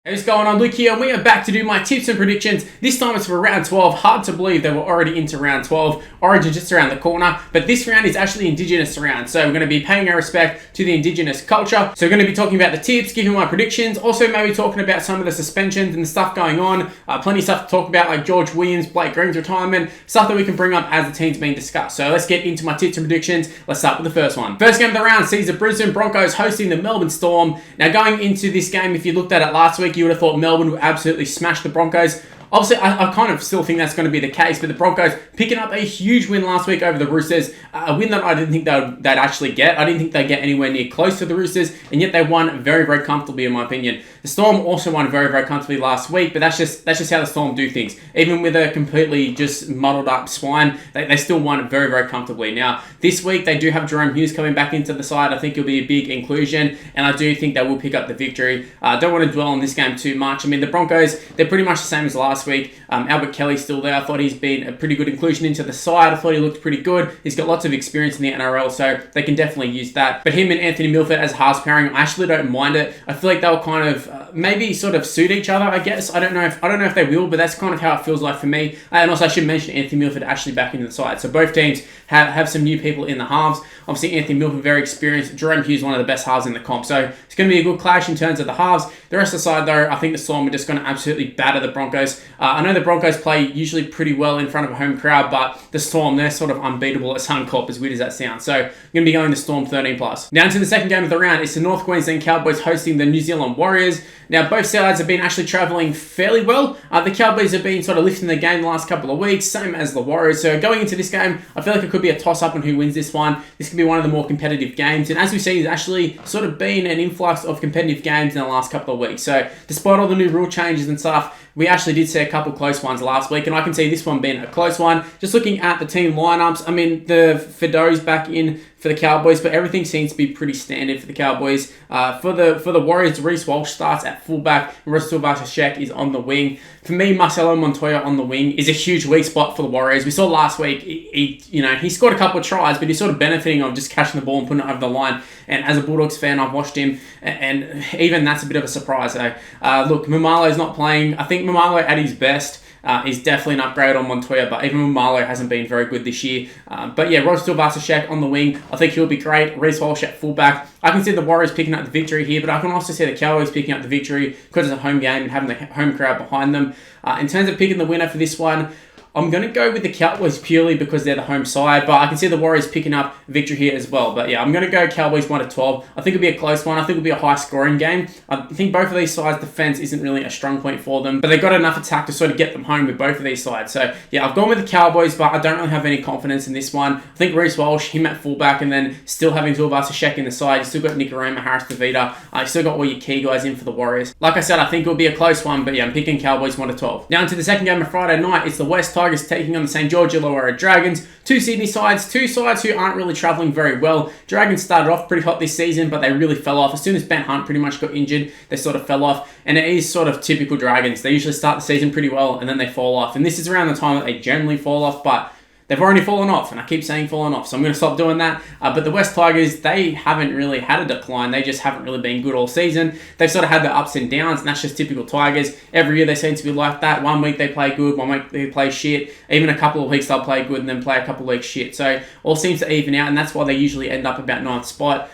Hey, what's going on? Luke here, and we are back to do my tips and predictions. This time it's for round 12. Hard to believe that we're already into round 12. Origin just around the corner, but this round is actually Indigenous round. So we're going to be paying our respect to the Indigenous culture. So we're going to be talking about the tips, giving my predictions, also maybe talking about some of the suspensions and the stuff going on. Plenty of stuff to talk about, like George Williams, Blake Green's retirement, stuff that we can bring up as the team's being discussed. So let's get into my tips and predictions. Let's start with the first one. First game of the round sees the Brisbane Broncos hosting the Melbourne Storm. Now going into this game, if you looked at it last week, you would have thought Melbourne would absolutely smash the Broncos. Obviously, I kind of still think that's going to be the case, but the Broncos picking up a huge win last week over the Roosters, a win that I didn't think they'd actually get. I didn't think they'd get anywhere near close to the Roosters, and yet they won very, very comfortably, in my opinion. The Storm also won very, very comfortably last week, but that's just how the Storm do things. Even with a completely just muddled up spine, they still won very, very comfortably. Now, this week they do have Jerome Hughes coming back into the side. I think it'll be a big inclusion, and I do think they will pick up the victory. I don't want to dwell on this game too much. I mean, the Broncos, they're pretty much the same as last week. Albert Kelly's still there. I thought he's been a pretty good inclusion into the side. I thought he looked pretty good. He's got lots of experience in the NRL, so they can definitely use that. But him and Anthony Milford as halves pairing, I actually don't mind it. I feel like they'll kind of maybe sort of suit each other, I guess. I don't know if they will, but that's kind of how it feels like for me. And also I should mention Anthony Milford actually back into the side. So both teams have some new people in the halves. Obviously Anthony Milford very experienced. Jerome Hughes one of the best halves in the comp. So it's going to be a good clash in terms of the halves. The rest of the side though, I think the Storm are just going to absolutely batter the Broncos. I know the Broncos play usually pretty well in front of a home crowd, but the Storm, they're sort of unbeatable at Suncorp, as weird as that sounds. So I'm going to be going the Storm 13+. Now into the second game of the round, it's the North Queensland Cowboys hosting the New Zealand Warriors. Now both sides have been actually travelling fairly well. The Cowboys have been sort of lifting the game the last couple of weeks, same as the Warriors. So going into this game, I feel like it could be a toss-up on who wins this one. This could be one of the more competitive games. And as we've seen, there's actually sort of been an influx of competitive games in the last couple of weeks. So despite all the new rule changes and stuff, we actually did see a couple close ones last week, and I can see this one being a close one. Just looking at the team lineups, I mean, the Fido's back in for the Cowboys, but everything seems to be pretty standard for the Cowboys. For the Warriors, Reece Walsh starts at fullback, and Russell Tuivasa-Sheck is on the wing. For me, Marcelo Montoya on the wing is a huge weak spot for the Warriors. We saw last week, he scored a couple of tries, but he's sort of benefiting of just catching the ball and putting it over the line. And as a Bulldogs fan, I've watched him, and even that's a bit of a surprise. Look, Mamalo's not playing. I think Mamalo at his best is definitely an upgrade on Montoya, but even Mamalo hasn't been very good this year. But yeah, Russell Tuivasa-Sheck on the wing, I think he'll be great. Reece Walsh at fullback. I can see the Warriors picking up the victory here, but I can also see the Cowboys picking up the victory because it's a home game and having the home crowd behind them. In terms of picking the winner for this one, I'm going to go with the Cowboys purely because they're the home side, but I can see the Warriors picking up victory here as well. But yeah, I'm going to go Cowboys 1-12. I think it'll be a close one. I think it'll be a high-scoring game. I think both of these sides' defense isn't really a strong point for them, but they've got enough attack to sort of get them home with both of these sides. So yeah, I've gone with the Cowboys, but I don't really have any confidence in this one. I think Reece Walsh, him at fullback, and then still having Tuivasa-Sheck in the side. You still got Nikorima, Harris-Tavita. You still got all your key guys in for the Warriors. Like I said, I think it'll be a close one, but yeah, I'm picking Cowboys 1-12. Now into the second game of Friday night, it's the West Tigers taking on the St. George Illawarra Dragons. Two Sydney sides, two sides who aren't really travelling very well. Dragons started off pretty hot this season, but they really fell off. As soon as Ben Hunt pretty much got injured, they sort of fell off. And it is sort of typical Dragons. They usually start the season pretty well, and then they fall off. And this is around the time that they generally fall off, but they've already fallen off, and I keep saying fallen off, so I'm going to stop doing that. But the West Tigers, they haven't really had a decline. They just haven't really been good all season. They've sort of had the ups and downs, and that's just typical Tigers. Every year they seem to be like that. 1 week they play good, 1 week they play shit. Even a couple of weeks they'll play good and then play a couple of weeks shit. So all seems to even out, and that's why they usually end up about 9th spot.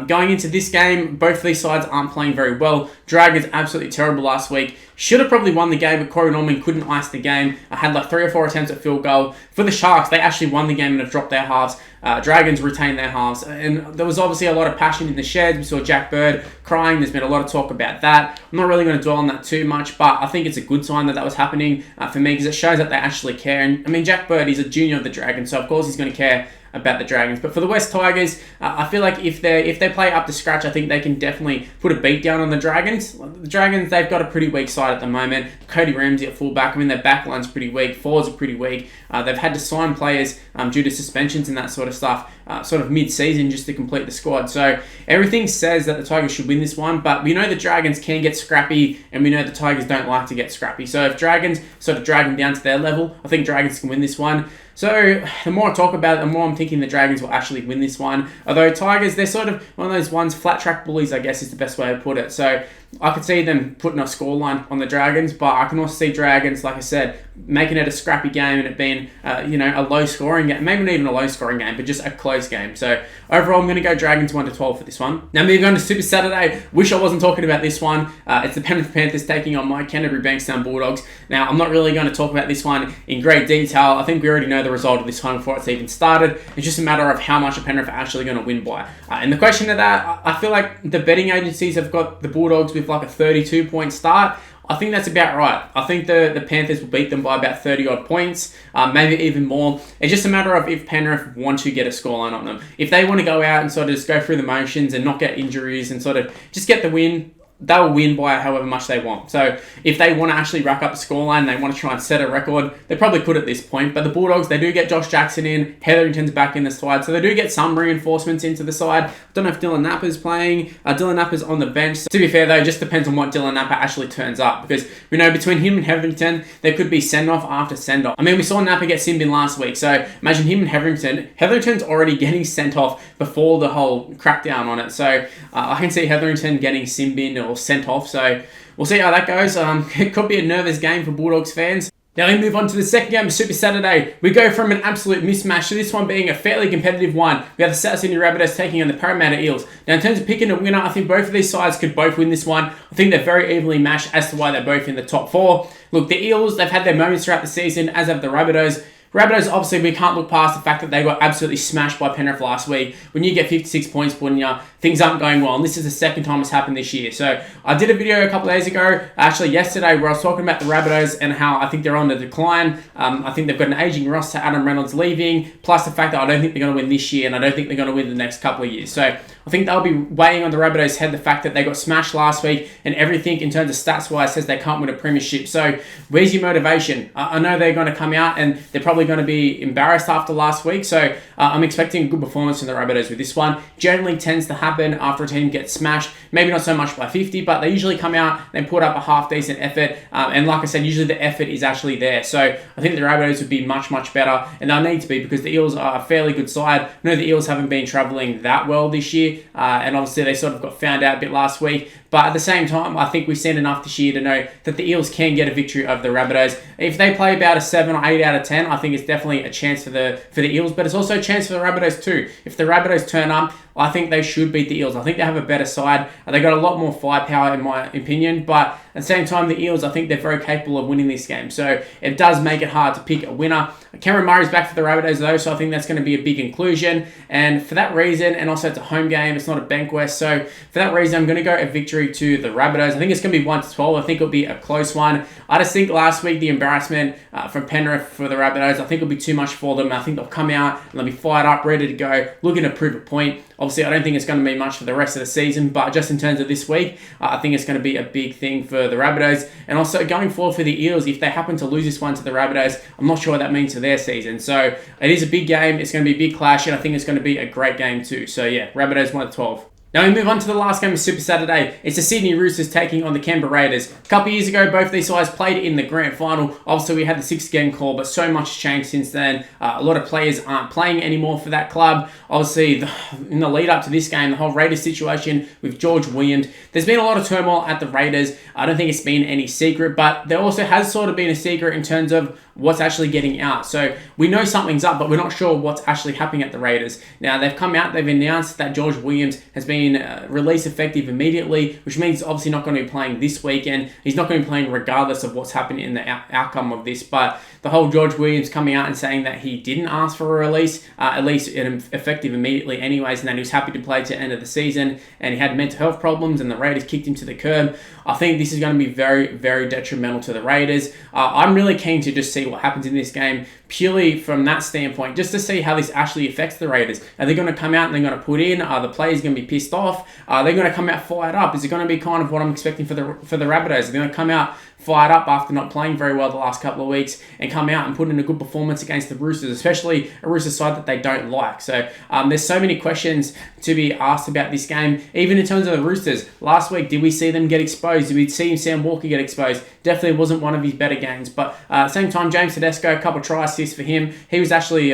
Going into this game, both of these sides aren't playing very well. Dragons absolutely terrible last week. Should have probably won the game, but Corey Norman couldn't ice the game. I had like 3 or 4 attempts at field goal. For the Sharks, they actually won the game and have dropped their halves. Dragons retained their halves. And there was obviously a lot of passion in the sheds. We saw Jack Bird crying. There's been a lot of talk about that. I'm not really going to dwell on that too much, but I think it's a good sign that was happening for me because it shows that they actually care. And I mean, Jack Bird, he's a junior of the Dragons, so of course he's going to care about the Dragons. But for the West Tigers, I feel like if they play up to scratch, I think they can definitely put a beat down on the Dragons. The Dragons, they've got a pretty weak side at the moment. Cody Ramsey at fullback. I mean, their backline's pretty weak. Forwards are pretty weak. They've had to sign players due to suspensions and that sort of stuff, sort of mid-season just to complete the squad. So everything says that the Tigers should win this one, but we know the Dragons can get scrappy, and we know the Tigers don't like to get scrappy. So if Dragons sort of drag them down to their level, I think Dragons can win this one. So the more I talk about it, the more I'm thinking the Dragons will actually win this one. Although Tigers, they're sort of one of those ones, flat track bullies, I guess is the best way to put it. So I could see them putting a scoreline on the Dragons, but I can also see Dragons, like I said, making it a scrappy game and it being, a low-scoring game. Maybe not even a low-scoring game, but just a close game. So overall, I'm going to go Dragons 1-12 for this one. Now moving on to Super Saturday. Wish I wasn't talking about this one. It's the Penrith Panthers taking on my Canterbury-Bankstown Bulldogs. Now, I'm not really going to talk about this one in great detail. I think we already know the result of this one before it's even started. It's just a matter of how much the Penrith are actually going to win by. And the question of that, I feel like the betting agencies have got the Bulldogs with like a 32-point start. I think that's about right. I think the Panthers will beat them by about 30-odd points, maybe even more. It's just a matter of if Penrith want to get a scoreline on them. If they want to go out and sort of just go through the motions and not get injuries and sort of just get the win, they'll win by however much they want. So if they want to actually rack up a scoreline, they want to try and set a record, they probably could at this point. But the Bulldogs, they do get Josh Jackson in, Hetherington's back in the side, so they do get some reinforcements into the side. I don't know if Dylan Napper's playing. Dylan Napper's on the bench. So to be fair though, it just depends on what Dylan Napper actually turns up, because we know between him and Hetherington, there could be send-off after send-off. I mean, we saw Napper get sin bin last week, so imagine him and Hetherington. Hetherington's already getting sent off before the whole crackdown on it, so I can see Hetherington getting sin bin or sent off, so we'll see how that goes. It could be a nervous game for Bulldogs fans. Now we move on to the second game of Super Saturday. We go from an absolute mismatch to this one being a fairly competitive one. We have the South Sydney Rabbitohs taking on the Parramatta Eels. Now in terms of picking a winner, I think both of these sides could both win this one. I think they're very evenly matched as to why they're both in the top four. Look, the Eels, they've had their moments throughout the season, as have the Rabbitohs. Rabbitohs, obviously, we can't look past the fact that they got absolutely smashed by Penrith last week. When you get 56 points put in you, things aren't going well. And this is the second time it's happened this year. So I did a video a couple of days ago, actually yesterday, where I was talking about the Rabbitohs and how I think they're on the decline. I think they've got an aging roster, Adam Reynolds leaving, plus the fact that I don't think they're going to win this year, and I don't think they're going to win the next couple of years. So I think they'll be weighing on the Rabbitohs' head the fact that they got smashed last week, and everything in terms of stats-wise says they can't win a premiership. So where's your motivation? I know they're going to come out and they're probably going to be embarrassed after last week, so I'm expecting a good performance from the Rabbitohs with this one. Generally tends to happen after a team gets smashed, maybe not so much by 50, but they usually come out and put up a half-decent effort, and like I said, usually the effort is actually there. So I think the Rabbitohs would be much, much better, and they'll need to be, because the Eels are a fairly good side. I know the Eels haven't been travelling that well this year, and obviously they sort of got found out a bit last week, but at the same time, I think we've seen enough this year to know that the Eels can get a victory over the Rabbitohs. If they play about a 7 or 8 out of 10, I think it's definitely a chance for the Eels, but it's also a chance for the Rabbitohs too. If the Rabbitohs turn up, I think they should beat the Eels. I think they have a better side. They got a lot more firepower in my opinion, but at the same time, the Eels, I think they're very capable of winning this game. So it does make it hard to pick a winner. Cameron Murray's back for the Rabbitohs though, so I think that's going to be a big inclusion. And for that reason, and also it's a home game, it's not a banquet, so for that reason, I'm going to go a victory to the Rabbitohs. I think it's going to be 1-12. I think it'll be a close one. I just think last week, the embarrassment from Penrith for the Rabbitohs, I think it'll be too much for them. I think they'll come out and they'll be fired up, ready to go, looking to prove a point. Obviously, I don't think it's going to be much for the rest of the season, but just in terms of this week, I think it's going to be a big thing for the Rabbitohs. And also going forward for the Eels, if they happen to lose this one to the Rabbitohs, I'm not sure what that means for their season. So it is a big game. It's going to be a big clash, and I think it's going to be a great game too. So yeah, Rabbitohs 1-12. Now we move on to the last game of Super Saturday. It's the Sydney Roosters taking on the Canberra Raiders. A couple of years ago, both these sides played in the grand final. Obviously, we had the 6th-game call, but so much has changed since then. A lot of players aren't playing anymore for that club. Obviously, in the lead-up to this game, the whole Raiders situation with George Williams, there's been a lot of turmoil at the Raiders. I don't think it's been any secret, but there also has sort of been a secret in terms of what's actually getting out. So we know something's up, but we're not sure what's actually happening at the Raiders. Now, they've come out, they've announced that George Williams has been released effective immediately, which means he's obviously not going to be playing this weekend. He's not going to be playing regardless of what's happening in the outcome of this. But the whole George Williams coming out and saying that he didn't ask for a release, at least effective immediately anyways, and that he was happy to play to the end of the season, and he had mental health problems and the Raiders kicked him to the curb. I think this is going to be very, very detrimental to the Raiders. I'm really keen to just see what happens in this game, purely from that standpoint, just to see how this actually affects the Raiders. Are they going to come out and they're going to put in? Are the players going to be pissed off? Are they going to come out fired up? Is it going to be kind of what I'm expecting for the Rabbitohs? Are they going to come out fired up after not playing very well the last couple of weeks and come out and put in a good performance against the Roosters, especially a Roosters side that they don't like? So there's so many questions to be asked about this game. Even in terms of the Roosters, last week, did we see them get exposed? Did we see Sam Walker get exposed? Definitely wasn't one of his better games. But at the same time, James Tedesco, a couple of try assists for him. He was actually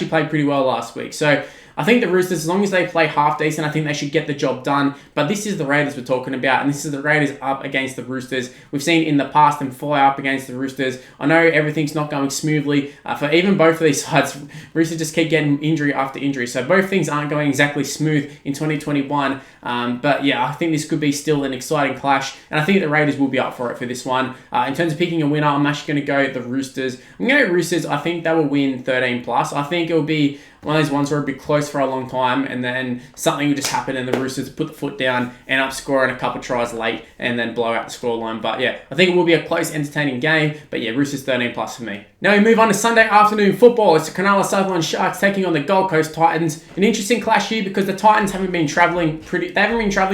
played pretty well last week. So I think the Roosters, as long as they play half decent, I think they should get the job done. But this is the Raiders we're talking about, and this is the Raiders up against the Roosters. We've seen in the past them fly up against the Roosters. I know everything's not going smoothly for even both of these sides. Roosters just keep getting injury after injury, so both things aren't going exactly smooth in 2021. But yeah, I think this could be still an exciting clash, and I think the Raiders will be up for it for this one. In terms of picking a winner, I'm actually going to go the Roosters. I'm going to go Roosters. I think they will win 13 plus. I think it will be one of those ones where it'll be close for a long time, and then something will just happen, and the Roosters put the foot down, end up scoring a couple tries late, and then blow out the scoreline. But yeah, I think it will be a close, entertaining game. But yeah, Roosters 13 plus for me. Now we move on to Sunday afternoon football. It's the Cronulla-Sutherland Sharks taking on the Gold Coast Titans. An interesting clash here because the Titans haven't been travelling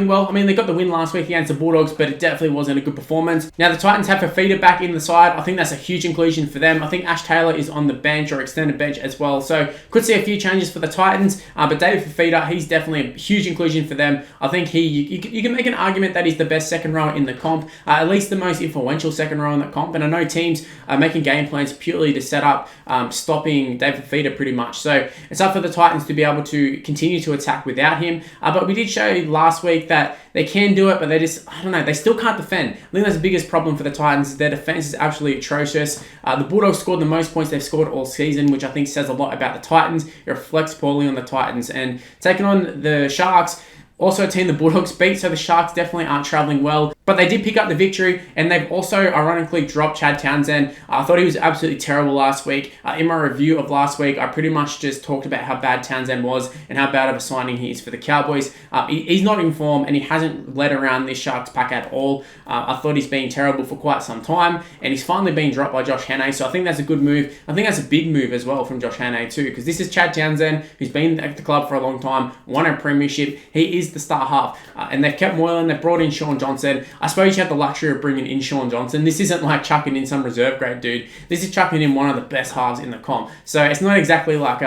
well. I mean, they got the win last week against the Bulldogs, but it definitely wasn't a good performance. Now the Titans have Fafita back in the side. I think that's a huge inclusion for them. I think Ash Taylor is on the bench or extended bench as well, so could see a few changes for the Titans. But David Fafita, he's definitely a huge inclusion for them. I think you can make an argument that he's the best second rower in the comp, at least the most influential second rower in the comp. And I know teams are making game plans purely to set up stopping David Fafita pretty much. So it's up for the Titans to be able to continue to attack without him. But we did show last week that they can do it, but they still can't defend. I think that's the biggest problem for the Titans. Their defense is absolutely atrocious. The Bulldogs scored the most points they've scored all season, which I think says a lot about the Titans. It reflects poorly on the Titans. And taking on the Sharks, also a team the Bulldogs beat, so the Sharks definitely aren't travelling well. But they did pick up the victory, and they've also ironically dropped Chad Townsend. I thought he was absolutely terrible last week. In my review of last week, I pretty much just talked about how bad Townsend was and how bad of a signing he is for the Cowboys. He's not in form, and he hasn't led around this Sharks pack at all. I thought he's been terrible for quite some time, and he's finally been dropped by Josh Hannay, so I think that's a good move. I think that's a big move as well from Josh Hannay too, because this is Chad Townsend, who's been at the club for a long time, won a premiership. He is the star half, and they've kept Moylan, they've brought in Shaun Johnson. I suppose you have the luxury of bringing in Shaun Johnson. This isn't like chucking in some reserve grade dude. This is chucking in one of the best halves in the comp. So it's not exactly like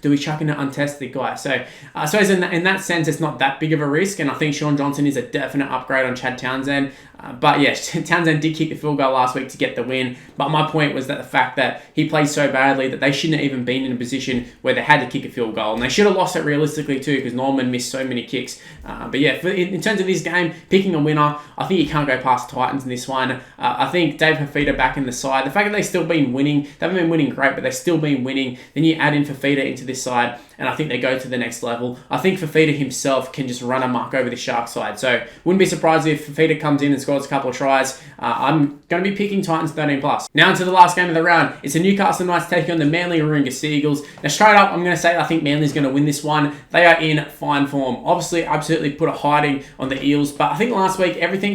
do we chuck in an untested guy? So I suppose in that sense, it's not that big of a risk, and I think Shaun Johnson is a definite upgrade on Chad Townsend. But yes, Townsend did kick the field goal last week to get the win. But my point was that the fact that he played so badly that they shouldn't have even been in a position where they had to kick a field goal. And they should have lost it realistically too, because Norman missed so many kicks. But yeah, in terms of this game, picking a winner, I think you can't go past the Titans in this one. I think Dave Fafita back in the side. The fact that they've still been winning, they haven't been winning great, but they've still been winning. Then you add in Fafita into this side, and I think they go to the next level. I think Fafita himself can just run amok over the Shark side. So wouldn't be surprised if Fafita comes in and scores a couple of tries. I'm going to be picking Titans 13 plus. Now into the last game of the round. It's the Newcastle Knights taking on the Many-Warrigah Seagulls. Now straight up, I'm going to say I think Manly's going to win this one. They are in fine form. Obviously, absolutely put a hiding on the Eels, but I think last week everything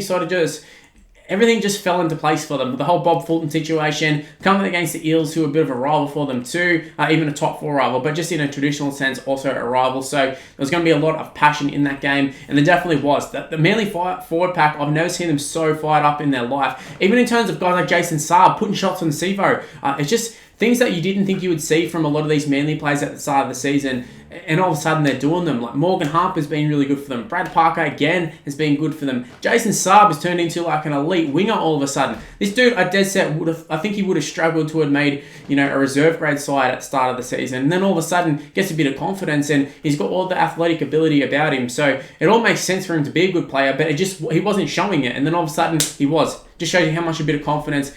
just fell into place for them. The whole Bob Fulton situation, coming against the Eels, who are a bit of a rival for them too, even a top 4 rival, but just in a traditional sense, also a rival. So there was going to be a lot of passion in that game, and there definitely was. The Manly forward pack, I've never seen them so fired up in their life. Even in terms of guys like Jason Saab putting shots on Sevo, it's just things that you didn't think you would see from a lot of these Manly players at the start of the season, and all of a sudden they're doing them. Like Morgan Harper's been really good for them. Brad Parker, again, has been good for them. Jason Saab has turned into like an elite winger all of a sudden. This dude, I dead set, I think he would have struggled to have made, a reserve grade side at the start of the season. And then all of a sudden gets a bit of confidence, and he's got all the athletic ability about him. So it all makes sense for him to be a good player, but he wasn't showing it. And then all of a sudden he was. Just shows you how much a bit of confidence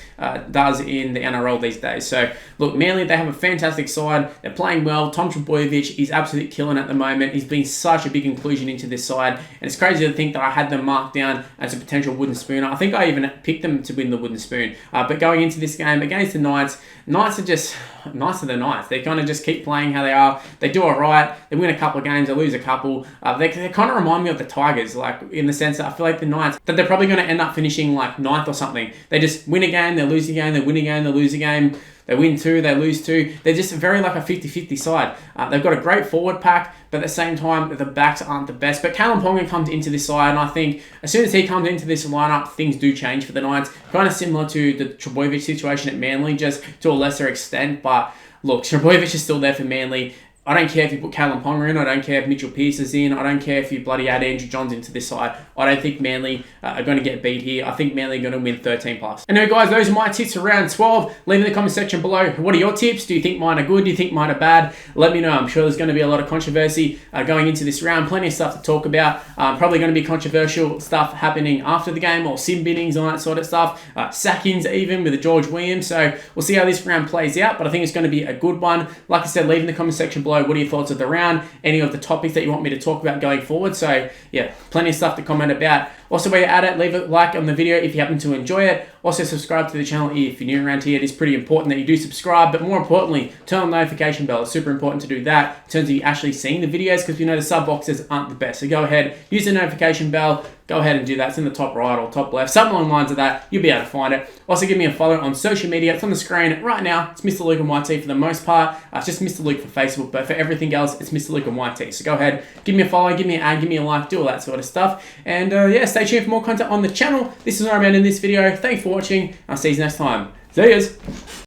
does in the NRL these days. So, look, Manly, they have a fantastic side. They're playing well. Tom Trbojevic is absolutely killing at the moment. He's been such a big inclusion into this side. And it's crazy to think that I had them marked down as a potential wooden spoon. I think I even picked them to win the wooden spoon. But going into this game against the Knights, Knights are just Knights are the Knights. They kind of just keep playing how they are. They do all right. They win a couple of games. They lose a couple. They kind of remind me of the Tigers, like in the sense that I feel like the Knights, that they're probably going to end up finishing like 9th or something. They just win a game, they lose a game, they win a game, they lose a game. They win 2, they lose 2. They're just very like a 50-50 side. They've got a great forward pack, but at the same time, the backs aren't the best. But Callum Ponga comes into this side, and I think as soon as he comes into this lineup, things do change for the Knights. Kind of similar to the Trbojevic situation at Manly, just to a lesser extent. But look, Trbojevic is still there for Manly. I don't care if you put Callum Ponga in. I don't care if Mitchell Pearce is in. I don't care if you bloody add Andrew Johns into this side. I don't think Manly are going to get beat here. I think Manly are going to win 13 plus. Anyway, guys, those are my tips for round 12. Leave in the comment section below. What are your tips? Do you think mine are good? Do you think mine are bad? Let me know. I'm sure there's going to be a lot of controversy going into this round. Plenty of stuff to talk about. Probably going to be controversial stuff happening after the game, or sin binnings, all that sort of stuff. Sackings even with the George Williams. So we'll see how this round plays out, but I think it's going to be a good one. Like I said, leave in the comment section below what are your thoughts of the round, any of the topics that you want me to talk about going forward. So yeah, plenty of stuff to comment about. Also, while you're at it, leave a like on the video if you happen to enjoy it. Also, subscribe to the channel if you're new around here. It is pretty important that you do subscribe, but more importantly, turn on the notification bell. It's super important to do that in terms of you actually seeing the videos, because we know the sub boxes aren't the best. So go ahead, use the notification bell. Go ahead and do that. It's in the top right or top left, something along the lines of that. You'll be able to find it. Also, give me a follow on social media. It's on the screen right now. It's Mr. Luke and YT for the most part. It's just Mr. Luke for Facebook, but for everything else, it's Mr. Luke and YT. So go ahead, give me a follow, give me an ad, give me a like, do all that sort of stuff. And yeah, stay tuned for more content on the channel. This is Nrl Round in this video. Thanks for watching. I'll see you next time. See yous.